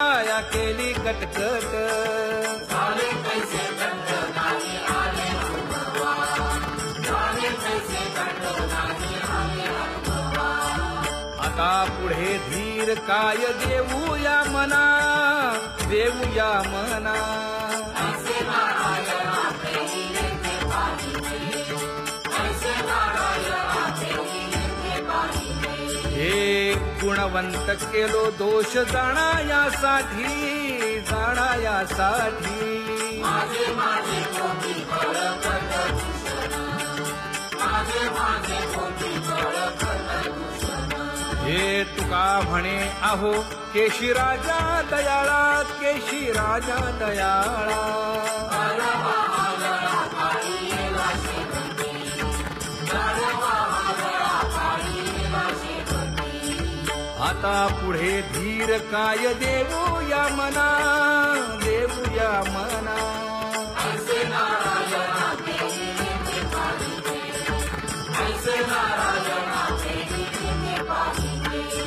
या केली कटकट झाले कैसे दंड नाही आले अनुभवा झाले कैसे दंड नाही आले अनुभवा आता पुढे धीर काय देऊया मना देऊया मना ऐसे नारायणा प्रेमीने ते पाहिजे ऐसे नारायणा प्रेमीने ते पाहिजे हे गुणवंत केलो दोष जाणायासाठी माझे माझे कोटी फळकत भूषण माझे माझे कोटी फळकत भूषण हे तुका म्हणे आहो केशी राजा दयाळा केशी राजा दयाळा आता पुढे धीर काय देऊया मना देऊया मना ऐसे नारायणा प्रेमीने ते पाहिजे ऐसे नारायणा प्रेमीने ते पाहिजे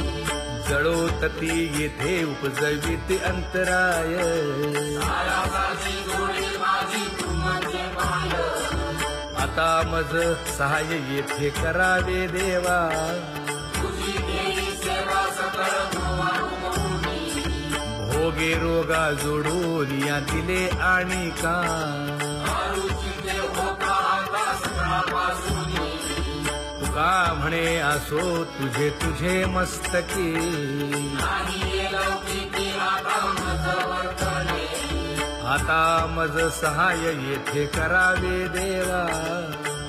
जळोतती येथे उपजविते अंतराय सायासाची जोडी माझी तू म्हणजे माय आता मज सहाय्य येथे करावे देवा तुझी देई सेवा सकळ भुवनी भोगे रोगा जोडून या दिले आणि का आरुची देव होता आता सकाळपासून तुका म्हणे असो तुझे तुझे मस्तकी नाही ये लौकिकी आता मज वर्तने आता मज सहाय्य येथे करावे देवा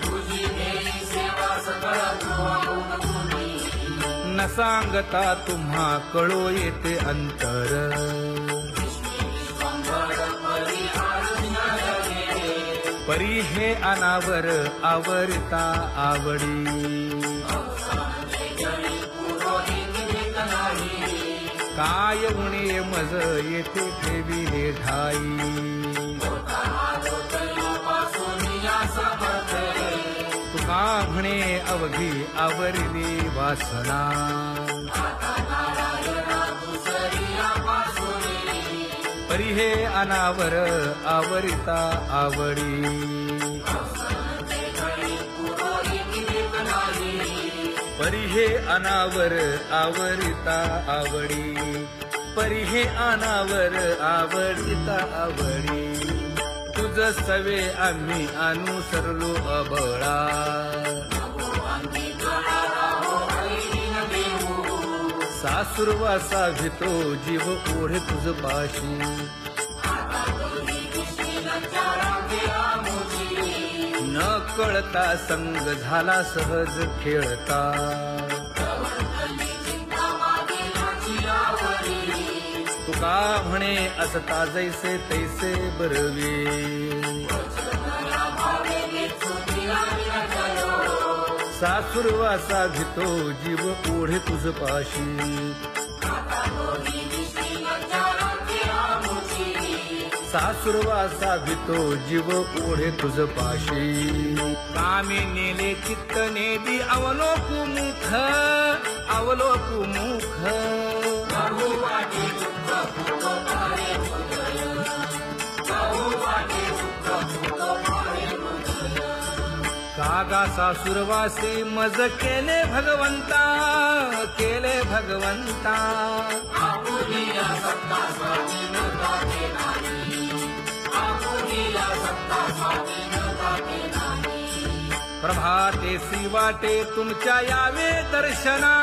तुझी देई सेवा सकळ भुवनी न सांगता तुम्हा कळो येते अंतर परी हे अनावर आवरता आवडी काय उणे मज येथे ठेविले ठाई तुका म्हणे अवघी आवरली वासना परी हे अनावर आवरिता आवडी परी हे अनावर आवरिता आवडी परी हे अनावर आवडिता आवडी तुझ सवे आम्ही अनुसरलो अबळा सासुरवासा भितो जीव ओढे तुझ पाशी न कळता संग झाला सहज खेळता तुका म्हणे असता जैसे तैसे बरवे सासुरवासा भितो जीव ओढे तुझ पाशी सासुरवासा भितो जीव ओढे तुझ पाशी कामी नेले चित्त नेदी अवलोकु मुख अवलोकु मुख कागा सासुरवासी मज केले भगवंता केले भगवंता प्रभातेसी वाटे तुमच्या यावे दर्शना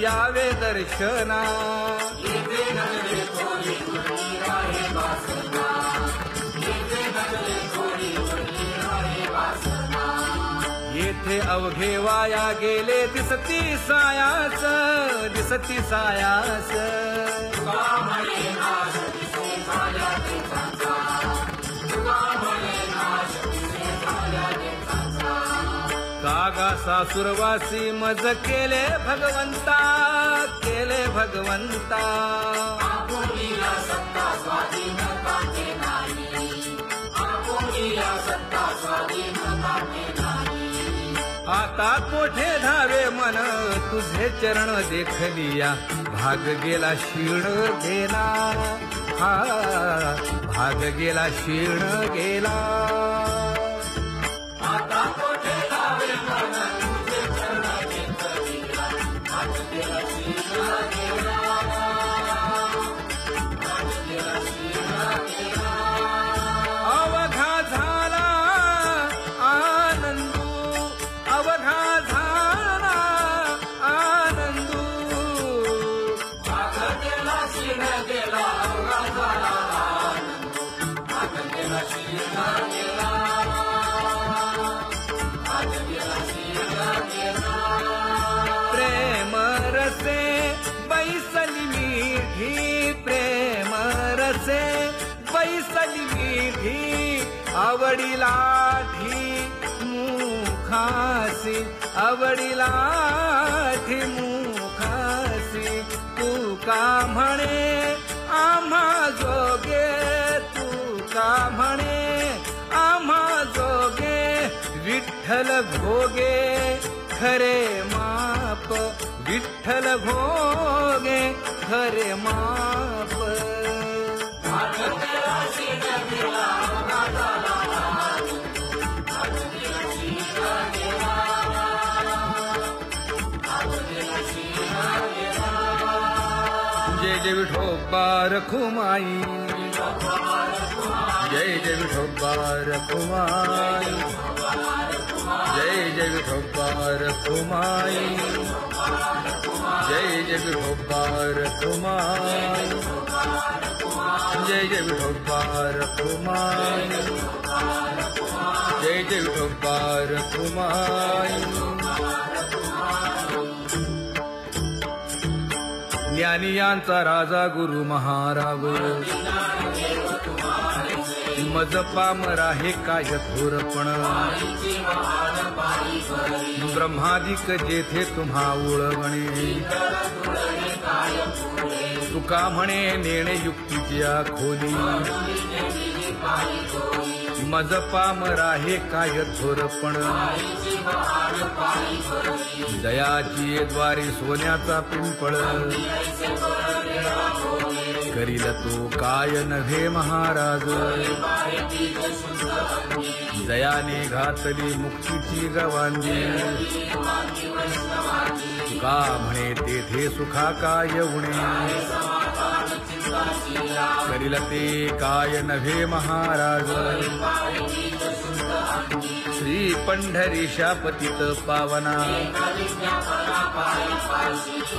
यावे दर्शना येथे अवघे वाया गेले दिसती सायास दिसती सायास कागा सासुरवासी मज केले भगवंता केले भगवंता आता कोठे धावे मन तुझे चरण देखलिया भाग गेला शीण देना भाग गेला क्षीण गेला आता कोठे लावे मन तुझे चरण घेतलीला भाग गेला क्षीण गेला भाग गेला क्षीण गेला अवघा झाला आनंदू अवघा झाला आनंदू भाग गेला क्षीण गेला अवघा झाला आनंद भाग गेला क्षीण गेला भाग गेला क्षीण गेला प्रेम रसे बैसली मीठी प्रेम रसे बैसली मीठी आवडीलाठी मुखासी आवडीलाठी मुखासी तू का म्हणे आम्हा जोगे तू का म्हणे आम्हा जोगे विठ्ठल भोगे खरे माप विठ्ठल भोगे खरे माप भाग गेला क्षीण गेला अवघा झाला भाग गेला क्षीण गेला भाग गेला क्षीण गेला जय जय विठोबा रखुमाई जय जय विठोबा रखुमाई जय जय विठोबा रखुमाई जय जय विठोबा रखुमाई जय जय विठोबा रखुमाई जय जय विठोबा रखुमाई ज्ञानियांचा राजा गुरु महाराज मज पामरा हे काय थोरपण ब्रह्मादिक जेथे तुम्हा उळवणे तुका म्हणे नेणे युक्तीची खोली मज पामरा हे काय थोरपण दयाची द्वारी सोन्याचा पिंपळ करील तो काय नव्हे महाराज दयाने घातली मुक्तीची गवांगी तुका म्हणे तेथे सुखा काय उणे करील ते काय नव्हे महाराज श्री पंढरीशा पतित पावना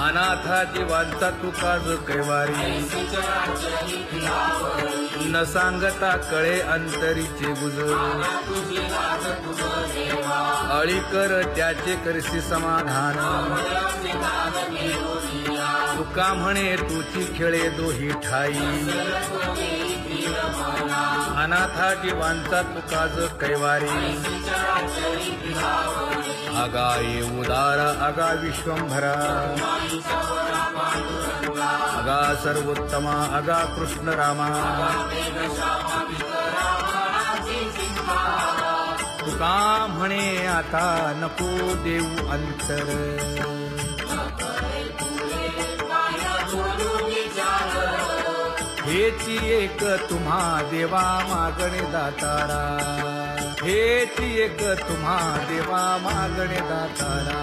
अनाथा जीवांचा तुकाज कैवारी न सांगता कळे अंतरीचे गुज अळी कर त्याचे करशी समाधान तुका म्हणे तुची खेळे दोही ठाई अनाथा जीवांचा तुकाज कैवारी आगा ये उदारा आगा विश्वंभरा आगा सर्वोत्तमा आगा कृष्ण रामा तुका म्हणे आता नको देऊ अंतर हेची एक तुम्हा देवा मागणे दातारा हेची एक तुम्हा देवा मागणे दातारा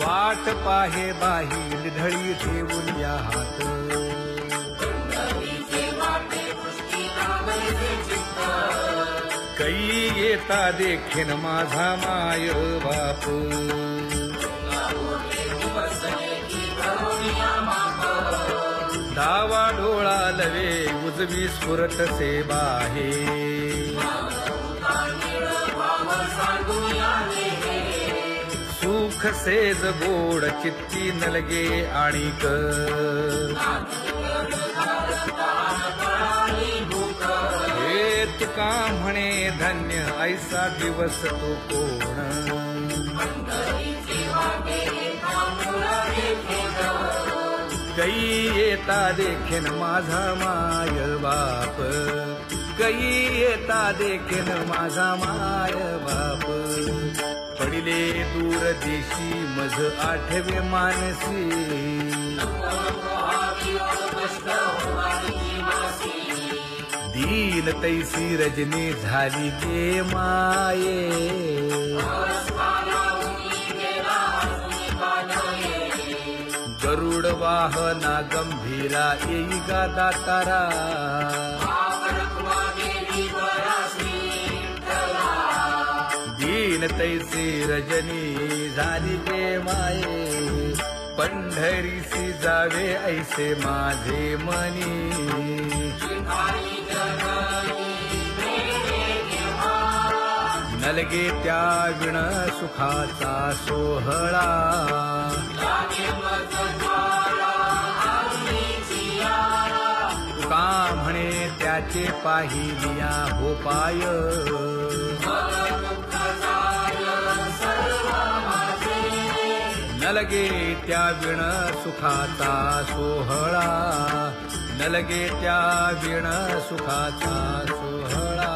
वाट पाहे बाही ढळी ठेवून या हात कै येता देखीन माझा माय बाप डावा डोळा लवे उजवी स्फुरत से बाहे सुख सेज गोड चित्ती नलगे आणिक हे तुका म्हणे धन्य ऐसा दिवस तो कोण कै येता देखीन माझा माय बाप कै येता देखीन माझा माय बाप पडिले दूर देशी मज आठवे मानसी दीन तैसी रजनी झाली गे माये गरुड वाहना गंभीरा येई गा दातारा दीन तैसी रजनी झाली गे माये पंढरीसी जावे ऐसे माझे मनी नलगे त्या विण सुखाचा सोहळा तुका म्हणे त्याचे पाहिलिया हो पाय नलगे त्या विण सुखाचा सोहळा नलगे त्या विण सुखाचा सोहळा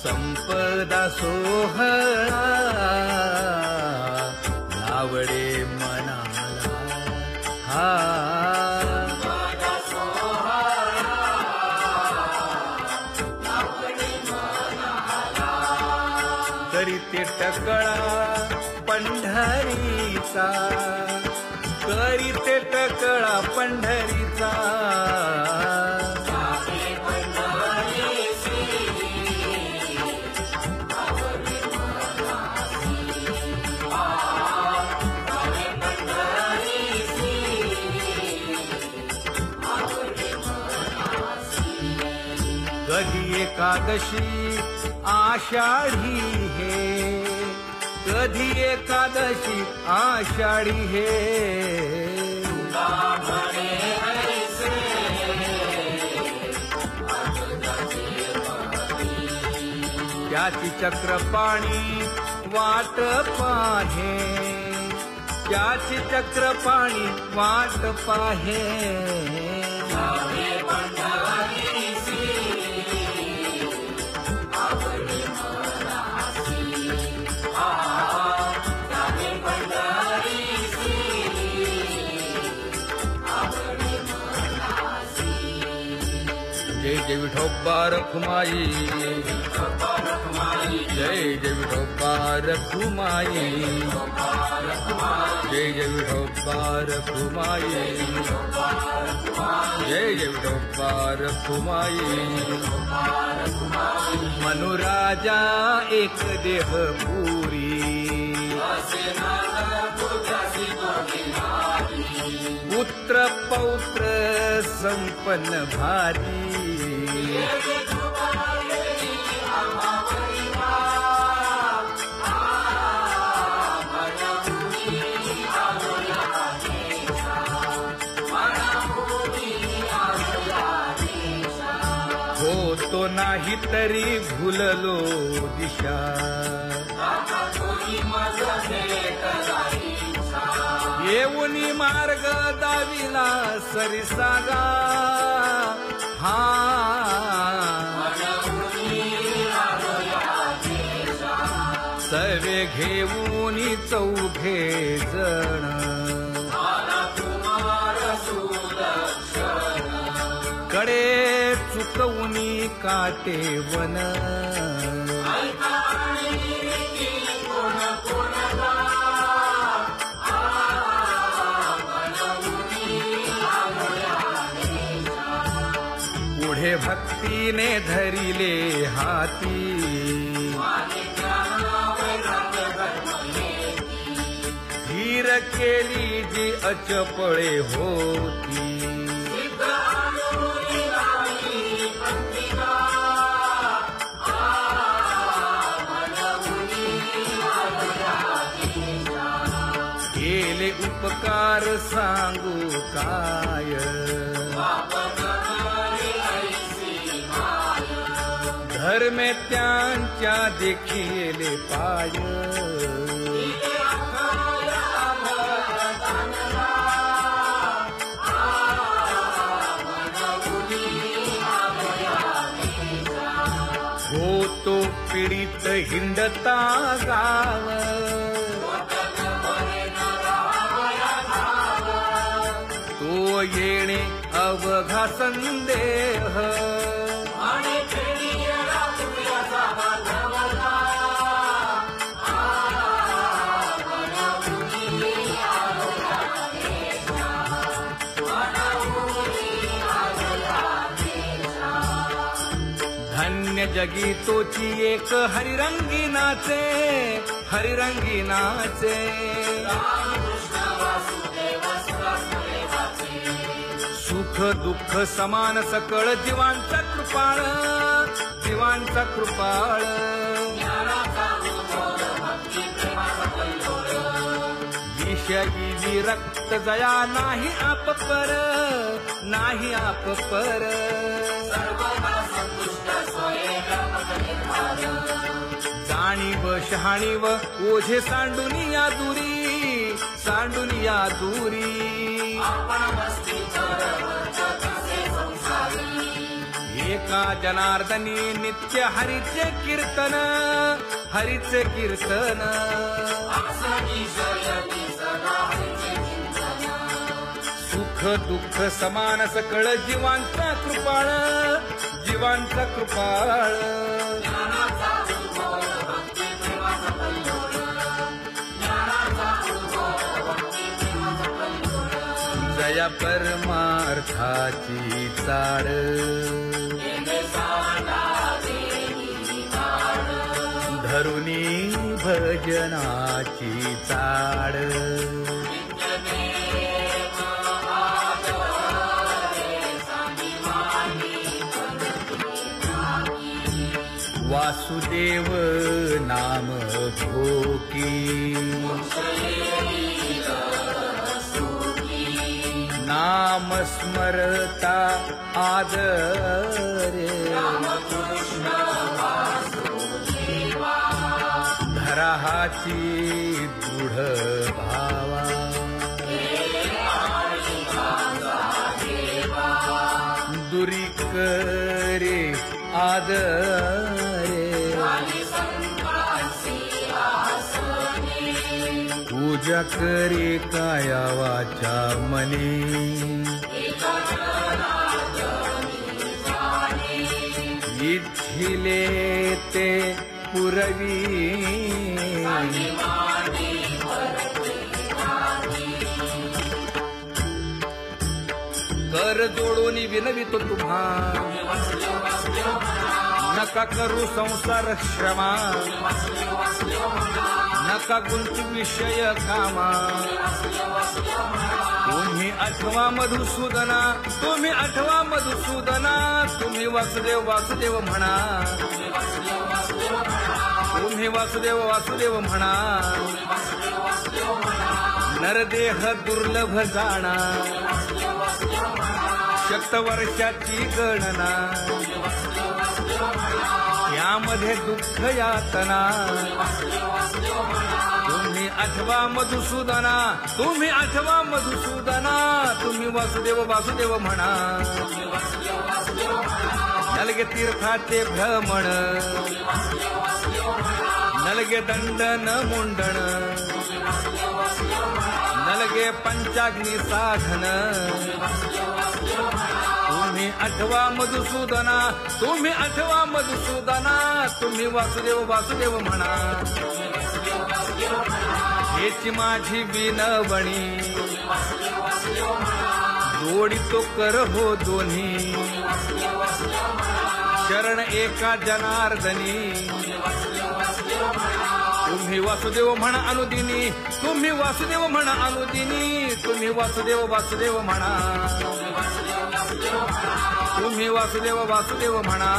संपदा सोहळा लावडे मनाला हा तरी ते टकळा पंढरीचा करी ते टकळा पंढरीचा कधी एकादशी आषाढी हे कधी एकादशी आषाढी हे त्याची चक्रपाणी वाट पाहे त्याची चक्रपाणी वाट पाहे जय जय विठोबा रखुमाई जय जय विठोबा रखुमाई जय जय विठोबा रखुमाई जय जय विठोबा रखुमाई मनुराजा एक देह पुरी पुत्र पौत्र संपन्न भारी होतो नाही तरी भुललो दिशा येऊनी मार्ग दाविला सरिसागा हा सवे घेऊनी चौघे जण कडे चुकवूनी काटे वन पुढे भक्तीने धरिले हाती धीर केली जी अचपळे होती केले उपकार सांगू काय धर्मे त्यांच्या देखिले पाय होतो पीडित हिंडता गाव तो येणे अवघा संदेह पुण्य जगी तोची एक हरिरंगी नाचे, हरिरंगी नाचे. सुख दुःख समान सकळ जीवांचा कृपाळ, जीवांचा कृपाळ. विषयी विरक्त जया नाही आप पर, नाही आप पर. जाणीव शहाणीव ओझे सांडुनिया दुरी, सांडुनिया दुरी. एका जनार्दनी नित्य हरीचे कीर्तन, हरीचे कीर्तन. सुख दुःख समान सकळ जीवांचा कृपाळ, जीवांचा कृपाळ. जया परमार्थाची चाळ, धरुनी भजनाची चाळ. वासुदेव नाम भोकी, नाम स्मरता आदरे. धराहाची दृढ भावा, दुरी करे आदरे. पूजा करे काया वाचा मने, इच्छिले ते पुरवी. कर जोडून विनवितो तुम्हा, नका करू संसार श्रमा. नका गुंतू विषय कामा. तुम्ही आठवा मधुसूदना, तुम्ही आठवा मधुसूदना. तुम्ही वासुदेव वासुदेव म्हणा, तुम्ही वासुदेव वासुदेव म्हणा. नरदेह दुर्लभ जाणा, शतवर्षाची गणना. यामध्ये दुःख यातना. तुम्ही आठवा मधुसूदना, तुम्ही आठवा मधुसूदना. तुम्ही वासुदेव वासुदेव म्हणा. नलगे तीर्थाचे भ्रमण, नलगे दंडन मुंडण. नलगे पंचाग्नी साधन. तुम्ही आठवा मधुसूदना, तुम्ही आठवा मधुसूदना. तुम्ही वासुदेव वासुदेव म्हणा. हेची माझी विनवणी, जोडितो कर हो दोन्ही. शरण एका जनार्दनी. तुम्ही वासुदेव म्हणा अनुदिनी, तुम्ही वासुदेव म्हणा अनुदिनी. तुम्ही वासुदेव वासुदेव म्हणा. तुम्ही वासुदेव वासुदेव म्हणा.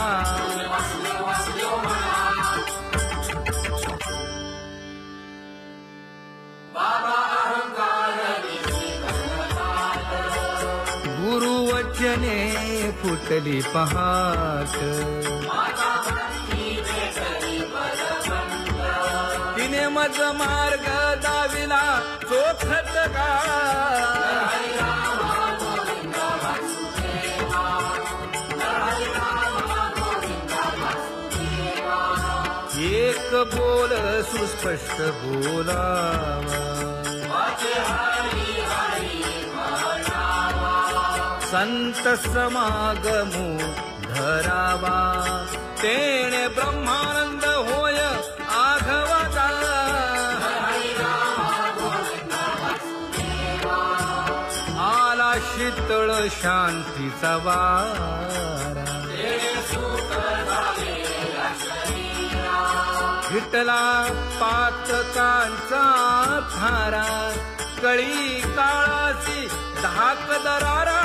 गुरुवचने फुटली पहाट. तिने मज मार्ग दाविला चोखत का. एक बोल सुस्पष्ट बोलावा. संत समागमू धरावा. तेणे ब्रह्मानंद होय आघवाचा. आला शीतळ शांतीचा वारा. विठ्ठला पातकांचा थारा कळी काळाची धाक दरारा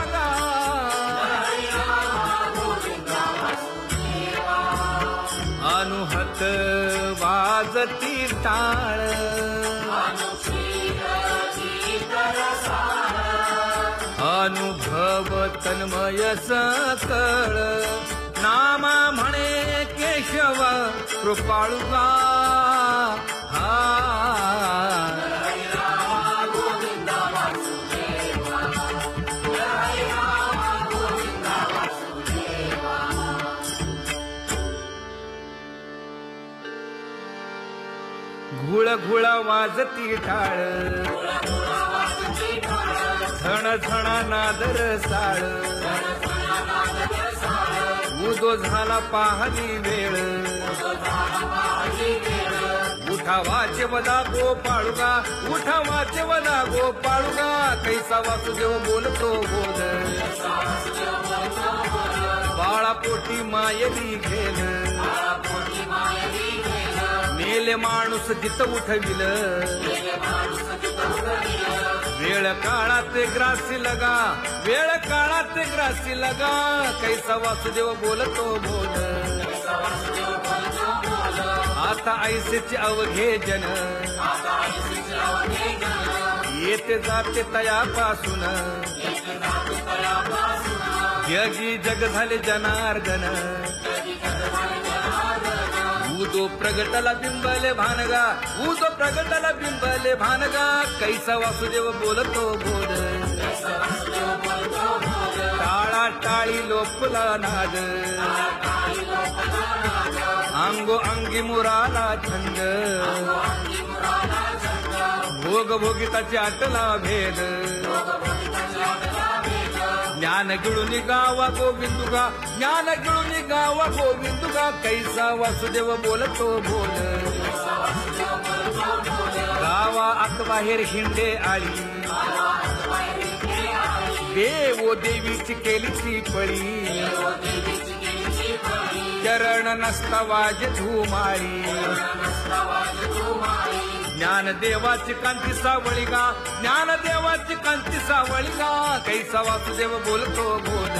अनुहत वाजती टाळ अनुभव तन्मय सकळ नामा म्हणे केशव कृपाळुगा घुळ घुळ वाजती टाळ झण झण नादर साळ उदो झाला पाहली वेळ उठा वाचे वदा गोपाळुगा उठा वाचे वदा गोपाळुगा कैसा वासुदेव बोलतो बोल बाळा पोटी मायली घेल मेले माणूस जित उठविल वेळ काळात ग्रासी लगा वेळ काळात ग्रासी लगा कैसा वासुदेव बोलतो बोल आता ऐसेचे अवघे जन येते जाते तयापासून जगी जग झाले जनार्दन उदो प्रगटला बिंबले भानगा उदो प्रगटला बिंबले भानगा कैसा वासुदेव बोलतो बोल टाळा टाळी लोपला नाद अंगो अंगी मुराला छंद भोग भोगिताची आटला भेद ज्ञान गिळून गावा गोविंदुगा ज्ञान गिळून गावा गोविंदुगा कैसा वासुदेव बोलतो बोल गावा आत बाहेर हिंडे आळी देवो देवीची केलीची पळी चरण नसता वाज धुमाळी ज्ञान देवाची कांती सावळी गा ज्ञान देवाची कांती सावळी गा कैसा वासुदेव बोलतो बोल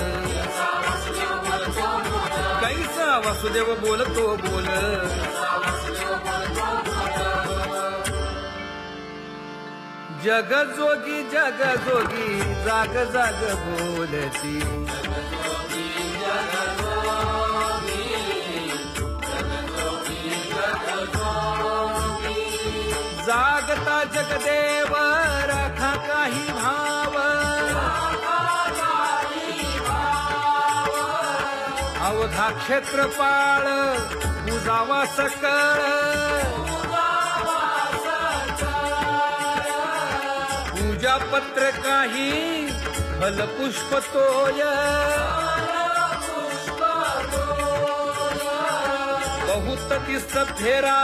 कैसा वासुदेव बोलतो बोल जग जोगी जाग जाग बोलती जागता जगदेव राखा काही भाव अवधा क्षेत्रपाळ पूजावा सकळ पूजा पत्र काही फलपुष्प तोय बहुत तीस फेरा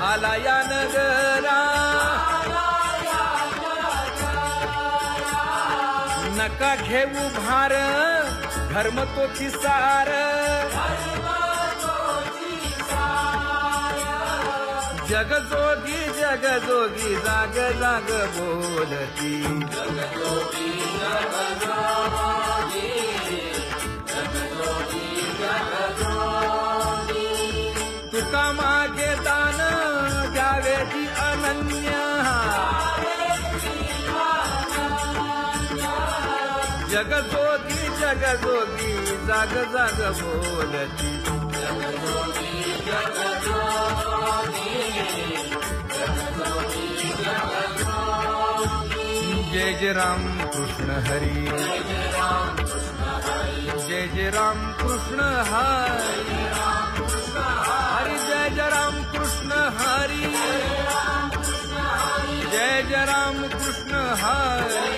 आला या नगरा नका घेऊ भार धर्म तोची सार जग जोगी जाग जाग बोलती तुका मागे दान द्यावेची अनन्य जग जोगी जाग जाग बोलती जय जय राम कृष्ण हरी जय जय राम कृष्ण हरी हरि जय जय राम कृष्ण हरी जय जय राम कृष्ण हरी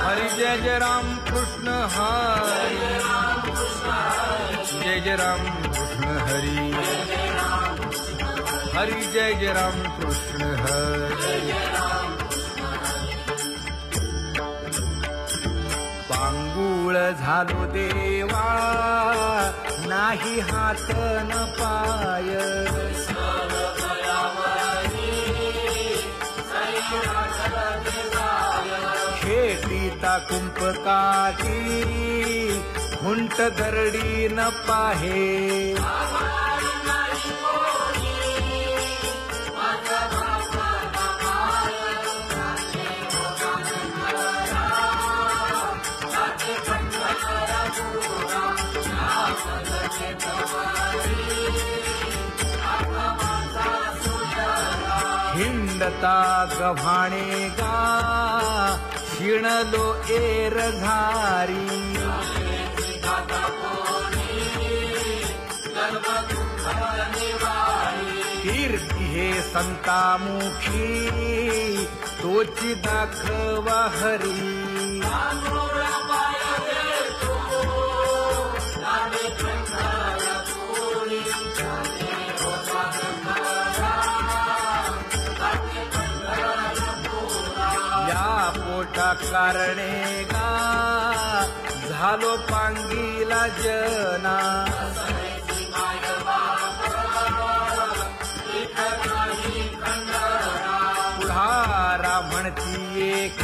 हरि जय जय राम कृष्ण हरी जय जय राम कृष्ण हरी हरि जय जय राम कृष्ण हरी पांगुळ मूळ झालो देवा नाही हात न पाय खेटीता कुंपकाठी हुंट दरडी न पाहे हिंडता गव्हाणे गा शिणलो एर झारी कीर्ती हे संतामुखी तोची दाखवा हरी पोटा कारणे गा झालो पांगीला जना पुढारा म्हणती एक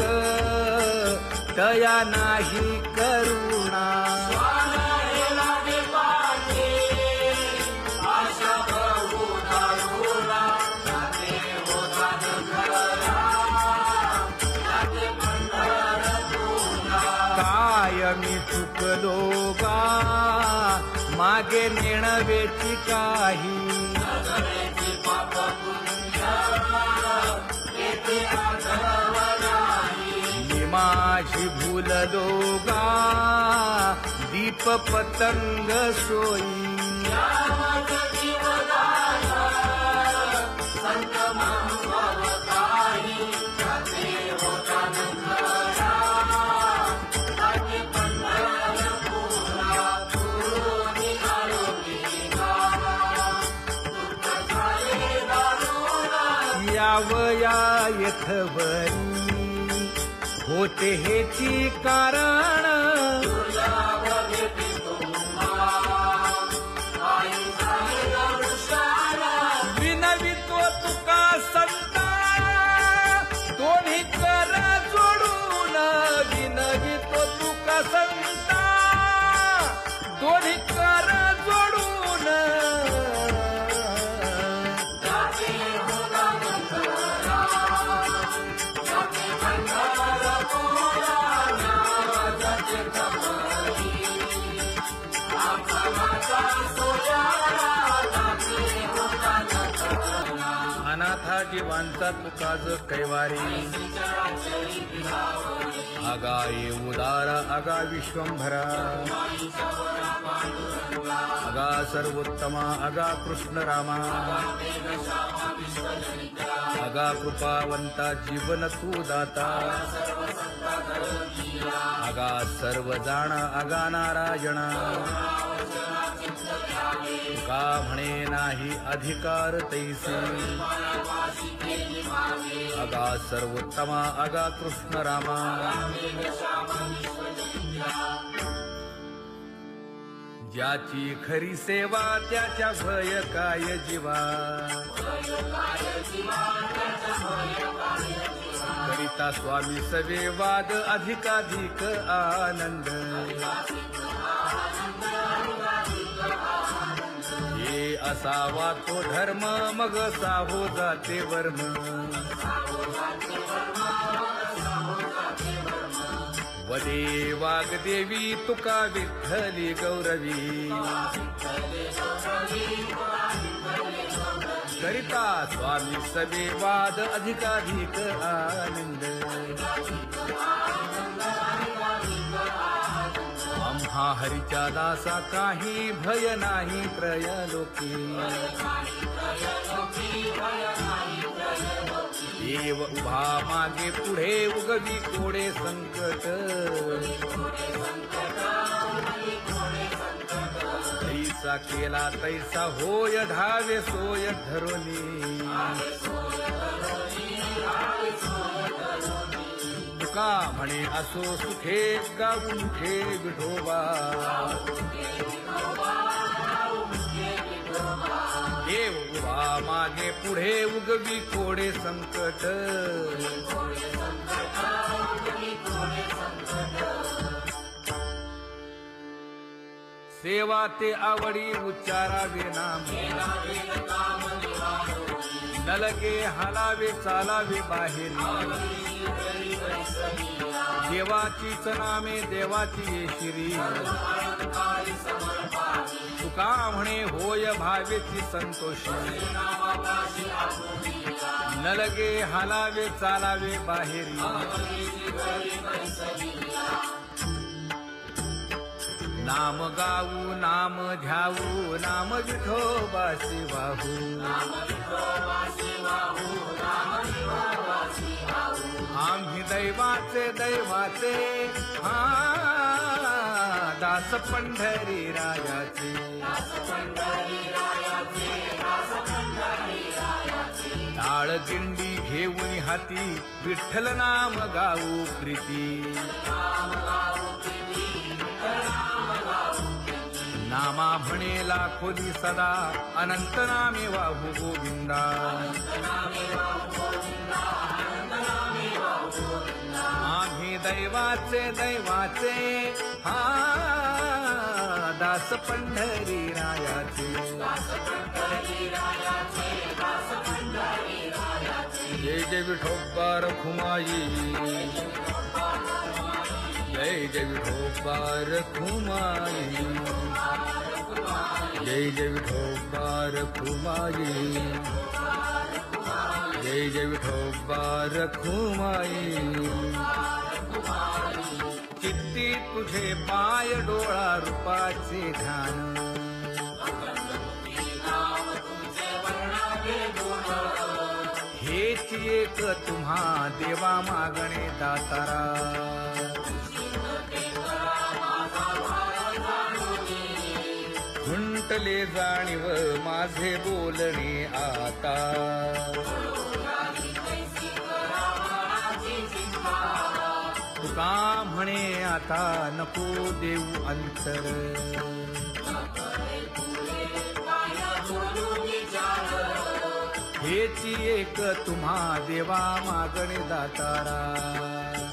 तया नाही करुणा मी चुकलो गा मागे नेणवेची काही मी माझी भूललो गा दीप पतंग सोयी यावया यथवरी होते हेची कारण विनवितो तुका संता दोन्ही कर जोडून विनवितो तुका संता दोन्ही कर जोडून अनाथा जीवांचा तुकाज कैवारी आगा ये उदार आगा विश्वंभरा आगा सर्वोत्तमा आगा कृष्ण रामा आगा कृपावंता जीवन तू दाता आगा सर्व जाणा आगा नारायणा तुका म्हणे नाही अधिकार तैसे आगा सर्वोत्तमा आगा कृष्ण रामा ज्याची खरी सेवा त्याच्या भय काय जीवा करिता स्वामी सवे वाद अधिकाधिक आनंद हे असावा तो धर्म मग साहो जाते वर्म वदे वाग्देवी तुका विठ्ठली गौरवी करिता स्वामी सवे वाद अधिकाधिक आनंद आम्हा हरीच्या दासा काही भय नाही त्रयलोकी देव उभा मागे पुढे उगवी कोडे संकट तैसा केला तैसा होय धावे सोय धरोनी तुका म्हणे असो सुखे गाऊन ठे विठोबा देव उभा मागे पुढे उगवी कोडे संकट सेवा ते आवडी उच्चारावे नाम न लगे हालावे चालावे बाहेरी देवाचीच नामे देवाची येशिरी तुका म्हणे होय भावेची संतोषी न लगे हालावे चालावे बाहेरी नाम गाऊ नाम घ्यावू नाम विठोबासी वाहू आम्ही दैवाचे दैवाचे हा दास पंढरी रायाचे टाळ दिंडी घेऊन हाती विठ्ठल नाम गाऊ प्रीती नामा म्हणेला खोली सदा अनंत नामे वाहू गोविंदा आम्ही दैवाचे दैवाचे हा दास पंढरी रायाचे जय जय विठोबा रखुमाई जय जय विठोबा रखुमाई जय जय विठोबा रखुमाई जय जय विठोबा रखुमाई चित्ती तुझे पाय डोळा रूपाचे ध्यान हेच एक तुम्हा देवा मागणे दातारा खुंटले जाणीव माझे बोलणे आता तुका म्हणे आता नको देऊ अंतर हेची एक तुम्हा देवा मागणे दातारा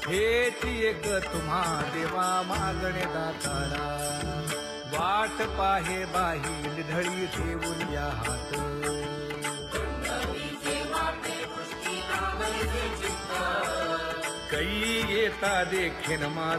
हेची एक तुम्हा देवा मागणे दातारा वाट पाहे बाही ढळी ठेवून या हात कै येता देखेन माझा